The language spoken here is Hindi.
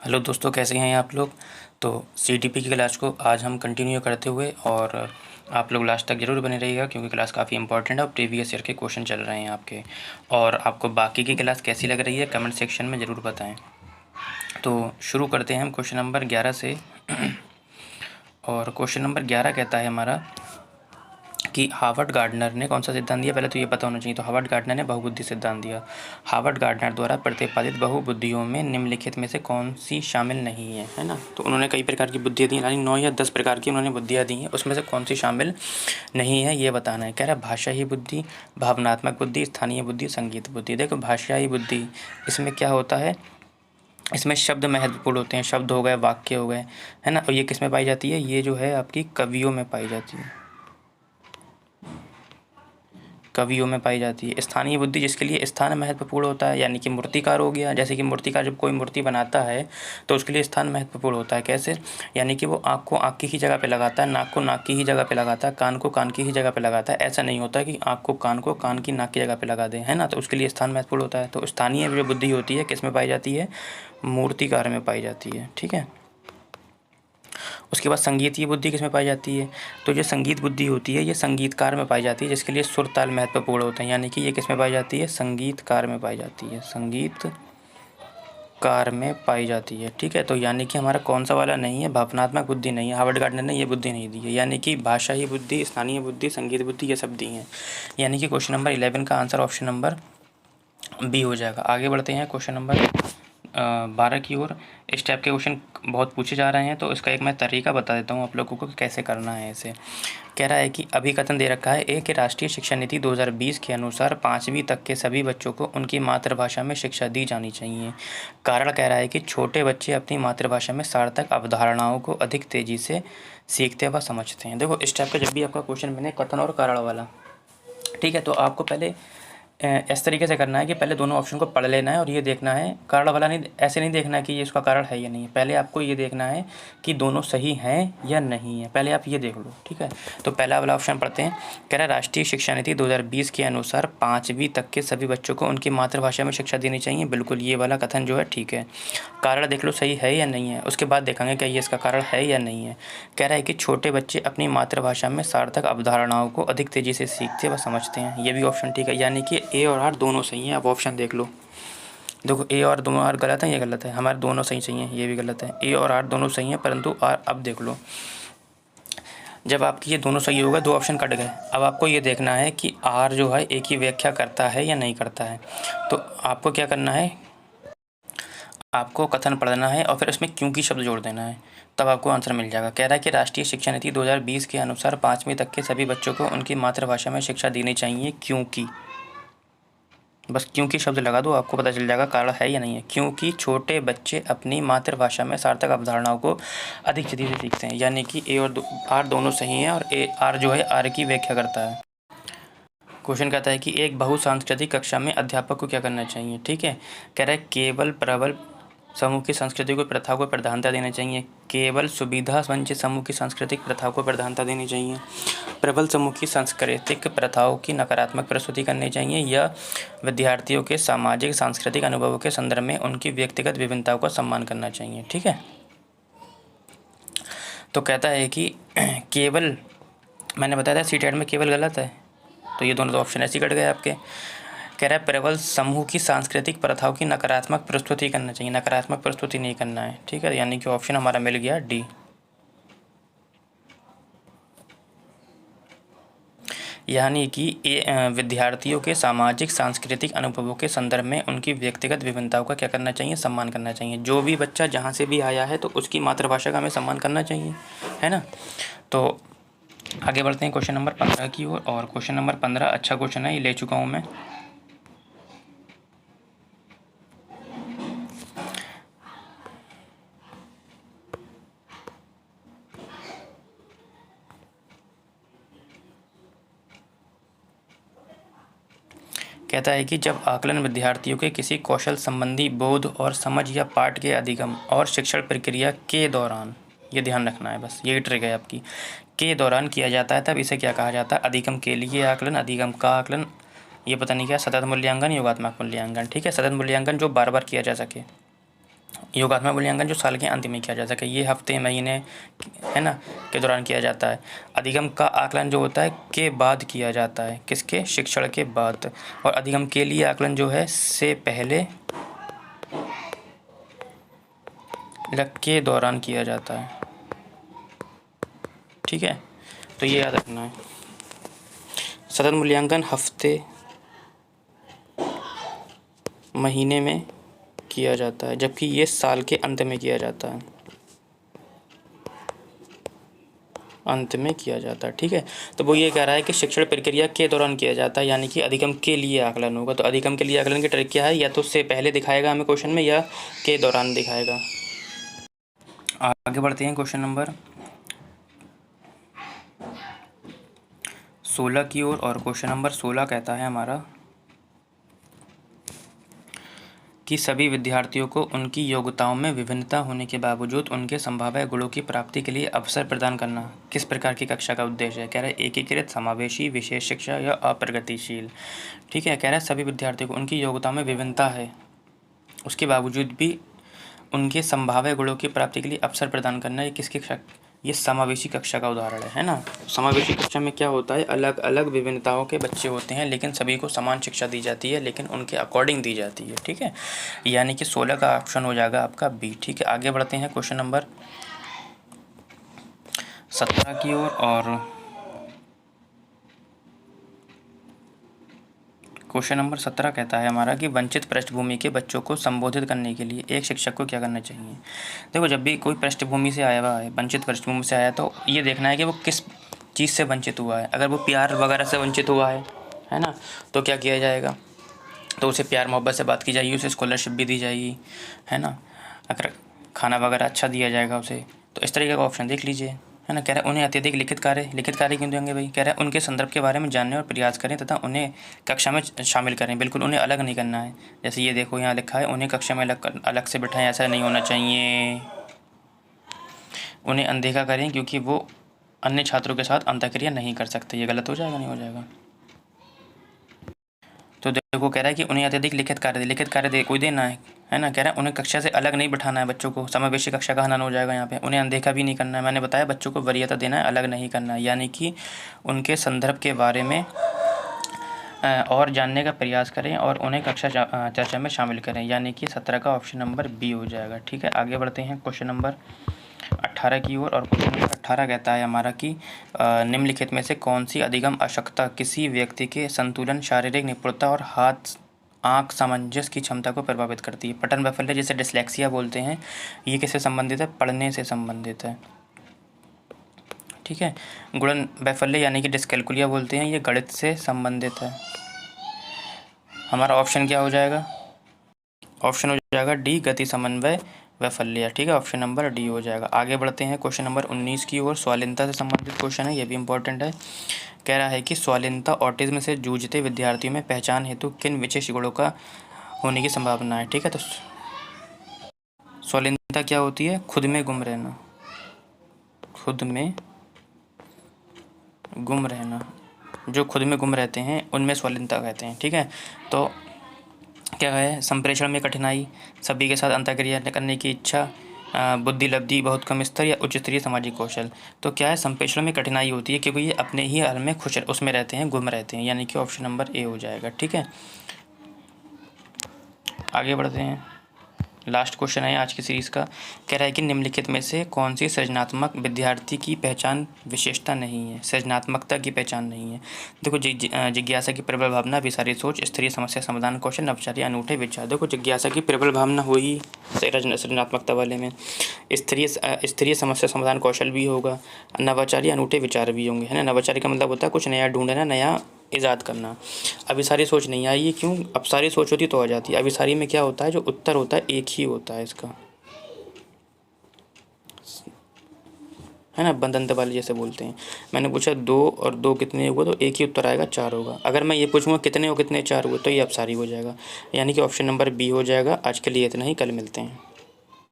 हेलो दोस्तों, कैसे हैं आप लोग। तो सीटीपी की क्लास को आज हम कंटिन्यू करते हुए और आप लोग लास्ट तक ज़रूर बने रहिएगा क्योंकि क्लास काफ़ी इंपॉर्टेंट है और प्रीवियस ईयर के क्वेश्चन चल रहे हैं आपके। और आपको बाकी की क्लास कैसी लग रही है कमेंट सेक्शन में ज़रूर बताएं। तो शुरू करते हैं हम क्वेश्चन नंबर 11 से। और क्वेश्चन नंबर 11 कहता है हमारा कि हार्वर्ड गार्डनर ने कौन सा सिद्धांत दिया। पहले तो ये पता होना चाहिए। तो हार्वर्ड गार्डनर ने बहुबुद्धि सिद्धांत दिया। हार्वर्ड गार्डनर द्वारा प्रतिपादित बहुबुद्धियों में निम्नलिखित में से कौन सी शामिल नहीं है ना। तो उन्होंने कई प्रकार की बुद्धियाँ दी, यानी 9 या 10 प्रकार की उन्होंने बुद्धियाँ दी हैं, उसमें से कौन सी शामिल नहीं है ये बताना है। कह रहा है भाषाई बुद्धि, भावनात्मक बुद्धि, स्थानीय बुद्धि, संगीत बुद्धि। देखो भाषाई बुद्धि, इसमें क्या होता है, इसमें शब्द महत्वपूर्ण होते हैं। शब्द हो गए, वाक्य हो गए, है ना। और ये किस में पाई जाती है, ये जो है आपकी कवियों में पाई जाती है, कवियों में पाई जाती है। स्थानीय बुद्धि, जिसके लिए स्थान महत्वपूर्ण होता है, यानी कि मूर्तिकार हो गया। जैसे कि मूर्तिकार जब कोई मूर्ति बनाता है तो उसके लिए स्थान महत्वपूर्ण होता है। कैसे, यानी कि वो आँख को आँख की ही जगह पे लगाता है, नाक को नाक की ही जगह पे लगाता है, कान को कान की ही जगह पे लगाता है। ऐसा नहीं होता कि आँख को कान की नाक की जगह पे लगा दें, है ना। तो उसके लिए स्थान महत्वपूर्ण होता है। तो स्थानीय जो बुद्धि होती है किस में पाई जाती है, मूर्तिकार में पाई जाती है, ठीक है। उसके बाद संगीतीय बुद्धि किस में पाई जाती है, तो जो संगीत बुद्धि होती है ये संगीतकार में पाई जाती है, जिसके लिए सुर ताल महत्वपूर्ण होते हैं। यानी कि ये किस में पाई जाती है, संगीतकार में पाई जाती है, संगीतकार में पाई जाती है, ठीक है। तो यानी कि हमारा कौन सा वाला नहीं है, भावनात्मक बुद्धि नहीं है। हार्वर्ड गार्डनर ने ये बुद्धि नहीं दी है। यानी कि भाषाई बुद्धि, स्थानीय बुद्धि, संगीत बुद्धि ये सब दी हैं। यानी कि क्वेश्चन नंबर 11 का आंसर ऑप्शन नंबर बी हो जाएगा। आगे बढ़ते हैं क्वेश्चन नंबर 12 की ओर। इस टाइप के क्वेश्चन बहुत पूछे जा रहे हैं, तो इसका एक मैं तरीका बता देता हूँ आप लोगों को कि कैसे करना है इसे। कह रहा है कि अभिकथन दे रखा है, एक राष्ट्रीय शिक्षा नीति 2020 के अनुसार 5वीं तक के सभी बच्चों को उनकी मातृभाषा में शिक्षा दी जानी चाहिए। कारण कह रहा है कि छोटे बच्चे अपनी मातृभाषा में सार्थक अवधारणाओं को अधिक तेज़ी से सीखते व समझते हैं। देखो इस टाइप का जब भी आपका क्वेश्चन बने कथन और कारण वाला, ठीक है, तो आपको पहले इस तरीके से करना है कि पहले दोनों ऑप्शन को पढ़ लेना है और ये देखना है, कारण वाला नहीं, ऐसे नहीं देखना है कि ये इसका कारण है या नहीं है। पहले आपको ये देखना है कि दोनों सही हैं या नहीं है, पहले आप ये देख लो, ठीक है। तो पहला वाला ऑप्शन पढ़ते हैं। कह रहा है राष्ट्रीय शिक्षा नीति 2020 के अनुसार 5वीं तक के सभी बच्चों को उनकी मातृभाषा में शिक्षा देनी चाहिए। बिल्कुल ये वाला कथन जो है ठीक है। कारण देख लो सही है या नहीं है, उसके बाद देखेंगे क्या ये इसका कारण है या नहीं है। कह रहा है कि छोटे बच्चे अपनी मातृभाषा में सार्थक अवधारणाओं को अधिक तेज़ी से सीखते व समझते हैं। ये भी ऑप्शन ठीक है, यानी कि ए और आर दोनों सही हैं। अब ऑप्शन देख लो, देखो ए और दोनों आर गलत है, ये गलत है, हमारे दोनों सही सही हैं, ये भी गलत है। ए और आर दोनों सही हैं, परंतु आर, अब देख लो, जब आपकी ये दोनों सही हो गए, दो ऑप्शन कट गए। अब आपको ये देखना है कि आर जो है एक ही व्याख्या करता है या नहीं करता है। तो आपको क्या करना है, आपको कथन पढ़ना है और फिर उसमें क्योंकि शब्द जोड़ देना है, तब आपको आंसर मिल जाएगा। कह रहा है कि राष्ट्रीय शिक्षा नीति 2020 के अनुसार 5वीं तक के सभी बच्चों को उनकी मातृभाषा में शिक्षा देनी चाहिए, क्योंकि, बस क्योंकि शब्द लगा दो, आपको पता चल जाएगा कारण है या नहीं है। क्योंकि छोटे बच्चे अपनी मातृभाषा में सार्थक अवधारणाओं को अधिक जल्दी से सीखते हैं। यानी कि ए और आर दोनों सही हैं और ए आर जो है आर की व्याख्या करता है। क्वेश्चन कहता है कि एक बहुसांस्कृतिक कक्षा में अध्यापक को क्या करना चाहिए, ठीक है। कह रहा है केवल प्रबल समूह की संस्कृति को प्रथा को प्रधानता देनी चाहिए, केवल सुविधा वंचित समूह की सांस्कृतिक प्रथाओं को प्रधानता देनी चाहिए, प्रबल समूह की सांस्कृतिक प्रथाओं की नकारात्मक प्रस्तुति करनी चाहिए, या विद्यार्थियों के सामाजिक सांस्कृतिक अनुभवों के संदर्भ में उनकी व्यक्तिगत विभिन्नताओं का सम्मान करना चाहिए, ठीक है। तो कहता है कि केवल, मैंने बताया था सीटेट में केवल गलत है, तो ये दोनों तो ऑप्शन ऐसे ही कट गए आपके। कह रहा है प्रबल समूह की सांस्कृतिक प्रथाओं की नकारात्मक प्रस्तुति करना चाहिए, नकारात्मक प्रस्तुति नहीं करना है, ठीक है। यानी कि ऑप्शन हमारा मिल गया डी। यानी कि विद्यार्थियों के सामाजिक सांस्कृतिक अनुभवों के संदर्भ में उनकी व्यक्तिगत विभिन्नताओं का क्या करना चाहिए, सम्मान करना चाहिए। जो भी बच्चा जहाँ से भी आया है तो उसकी मातृभाषा का हमें सम्मान करना चाहिए, है ना। तो आगे बढ़ते हैं क्वेश्चन नंबर 15 की ओर। और क्वेश्चन नंबर 15 अच्छा क्वेश्चन है, ये ले चुका हूँ मैं। कहता है कि जब आकलन विद्यार्थियों के किसी कौशल संबंधी बोध और समझ या पाठ के अधिगम और शिक्षण प्रक्रिया के दौरान, ये ध्यान रखना है, बस यही ट्रिक है आपकी, के दौरान किया जाता है, तब इसे क्या कहा जाता है, अधिगम के लिए आकलन, अधिगम का आकलन, ये पता नहीं क्या, सतत मूल्यांकन, योगात्मक मूल्यांकन, ठीक है। सतत मूल्यांकन जो बार बार किया जा सके, योगात्मक मूल्यांकन जो साल के अंत में किया जा सके, ये हफ्ते महीने है ना के दौरान किया जाता है। अधिगम का आकलन जो होता है के बाद किया जाता है, किसके? शिक्षण के बाद। और अधिगम के लिए आकलन जो है से पहले के दौरान किया जाता है, ठीक है, तो ये याद रखना है। सतत मूल्यांकन हफ्ते महीने में किया जाता है, जबकि ये साल के अंत में किया जाता है, अंत में किया जाता है, ठीक है। तो वो ये कह रहा है कि शिक्षण प्रक्रिया के दौरान किया जाता है, यानी कि अधिगम के लिए आकलन होगा। तो अधिगम के लिए आकलन की ट्रिक क्या है? या तो उससे पहले दिखाएगा हमें क्वेश्चन में, या के दौरान दिखाएगा। आगे बढ़ते हैं क्वेश्चन नंबर 16 की ओर। और क्वेश्चन नंबर 16 कहता है हमारा कि सभी विद्यार्थियों को उनकी योग्यताओं में विभिन्नता होने के बावजूद उनके संभाव्य गुणों की प्राप्ति के लिए अवसर प्रदान करना किस प्रकार की कक्षा का उद्देश्य है? कह रहा है एकीकृत, समावेशी, विशेष शिक्षा या अप्रगतिशील, ठीक है। कह रहा है सभी विद्यार्थियों को उनकी योग्यताओं में विभिन्नता है, उसके बावजूद भी उनके संभाव्य गुणों की प्राप्ति के लिए अवसर प्रदान करना, ये किसकी ये समावेशी कक्षा का उदाहरण है ना। समावेशी कक्षा में क्या होता है? अलग अलग विभिन्नताओं के बच्चे होते हैं, लेकिन सभी को समान शिक्षा दी जाती है, लेकिन उनके अकॉर्डिंग दी जाती है, ठीक है। यानी कि 16 का ऑप्शन हो जाएगा आपका बी, ठीक है। आगे बढ़ते हैं क्वेश्चन नंबर 17 की ओर। और क्वेश्चन नंबर 17 कहता है हमारा कि वंचित पृष्ठभूमि के बच्चों को संबोधित करने के लिए एक शिक्षक को क्या करना चाहिए? देखो, जब भी कोई पृष्ठभूमि से आया हुआ है, वंचित पृष्ठभूमि से आया, तो ये देखना है कि वो किस चीज़ से वंचित हुआ है। अगर वो प्यार वगैरह से वंचित हुआ है ना, तो क्या किया जाएगा? तो उसे प्यार मोहब्बत से बात की जाएगी, उसे स्कॉलरशिप भी दी जाएगी, है ना। अगर खाना वगैरह अच्छा दिया जाएगा उसे, तो इस तरीके का ऑप्शन देख लीजिए, है ना। कह रहा है उन्हें अत्यधिक लिखित कार्य क्यों देंगे भाई? कह रहा है उनके संदर्भ के बारे में जानने और प्रयास करें तथा उन्हें कक्षा में शामिल करें, बिल्कुल उन्हें अलग नहीं करना है। जैसे ये देखो यहाँ लिखा है उन्हें कक्षा में अलग से बिठाएं, ऐसा नहीं होना चाहिए। उन्हें अनदेखा करें क्योंकि वो अन्य छात्रों के साथ अंतःक्रिया नहीं कर सकते। ये गलत हो जाएगा? नहीं हो जाएगा। तो देखो कह रहा है कि उन्हें अत्यधिक लिखित कार्य दे कोई देना है ना। कह रहा है उन्हें कक्षा से अलग नहीं बिठाना है बच्चों को, समावेशी कक्षा का हनन हो जाएगा यहाँ पे। उन्हें अनदेखा भी नहीं करना है, मैंने बताया बच्चों को वरीयता देना है, अलग नहीं करना है। यानी कि उनके संदर्भ के बारे में और जानने का प्रयास करें और उन्हें कक्षा चर्चा में शामिल करें, यानी कि 17 का ऑप्शन नंबर बी हो जाएगा, ठीक है। आगे बढ़ते हैं क्वेश्चन नंबर 18 की ओर। और क्वेश्चन नंबर 18 कहता है हमारा कि निम्नलिखित में से कौन सी अधिगम आवश्यकता किसी व्यक्ति के संतुलन, शारीरिक निपुणता और हाथ आँख सामंजस्य की क्षमता को प्रभावित करती है? पठन वैफल्य, जिसे डिस्लेक्सिया बोलते हैं, ये किससे संबंधित है? पढ़ने से संबंधित है, ठीक है। गुणन वैफल्य यानी कि डिस्कैलकुलिया बोलते हैं, ये गणित से संबंधित है। हमारा ऑप्शन क्या हो जाएगा? ऑप्शन हो जाएगा डी, गति समन्वय वैफल्य, ठीक है। ऑप्शन नंबर डी हो जाएगा। आगे बढ़ते हैं क्वेश्चन नंबर 19 की ओर। स्वाधीनता से संबंधित क्वेश्चन है, ये भी इंपॉर्टेंट है। कह रहा है कि स्वाधीनता ऑटिज्म से जूझते विद्यार्थियों में पहचान हेतु किन विशेष गुणों का होने की संभावना है? ठीक है, तो स्वाधीनता क्या होती है? खुद में गुम रहना, खुद में गुम रहना। जो खुद में गुम रहते हैं उनमें स्वाधीनता कहते हैं, ठीक है। तो क्या है? संप्रेषण में कठिनाई, सभी के साथ अंतःक्रिया करने की इच्छा, बुद्धि लब्धि, बहुत कम स्तर या उच्च स्तरीय सामाजिक कौशल। तो क्या है? संप्रेषण में कठिनाई होती है क्योंकि ये अपने ही हाल में खुश उसमें रहते हैं, गुम रहते हैं, यानी कि ऑप्शन नंबर ए हो जाएगा, ठीक है। आगे बढ़ते हैं, लास्ट क्वेश्चन है आज की सीरीज़ का। कह रहा है कि निम्नलिखित में से कौन सी सृजनात्मक विद्यार्थी की पहचान विशेषता नहीं है? सृजनात्मकता की पहचान नहीं है। देखो, जिज्ञासा की प्रबल भावना, विसारी सोच, स्तरीय समस्या समाधान कौशल, नवचारी अनूठे विचार। देखो, जिज्ञासा की प्रबल भावना हुई सृजनात्मकता वाले में, स्तरीय समस्या समाधान कौशल भी होगा, नवाचारी अनूठे विचार भी होंगे, है ना। नवाचारी का मतलब होता है कुछ नया ढूंढना, नया ईजाद करना। अभी सारी सोच नहीं आई है, क्यों? अब सारी सोच होती तो आ जाती है। अभी सारी में क्या होता है? जो उत्तर होता है एक ही होता है इसका, है ना। बंदंत वाले जैसे बोलते हैं। मैंने पूछा 2 और 2 कितने हुए, तो एक ही उत्तर आएगा, 4 होगा। अगर मैं ये पूछूंगा कितने और कितने 4 हुए, तो ये अब सारी हो जाएगा, यानी कि ऑप्शन नंबर बी हो जाएगा। आज के लिए इतना ही, कल मिलते हैं।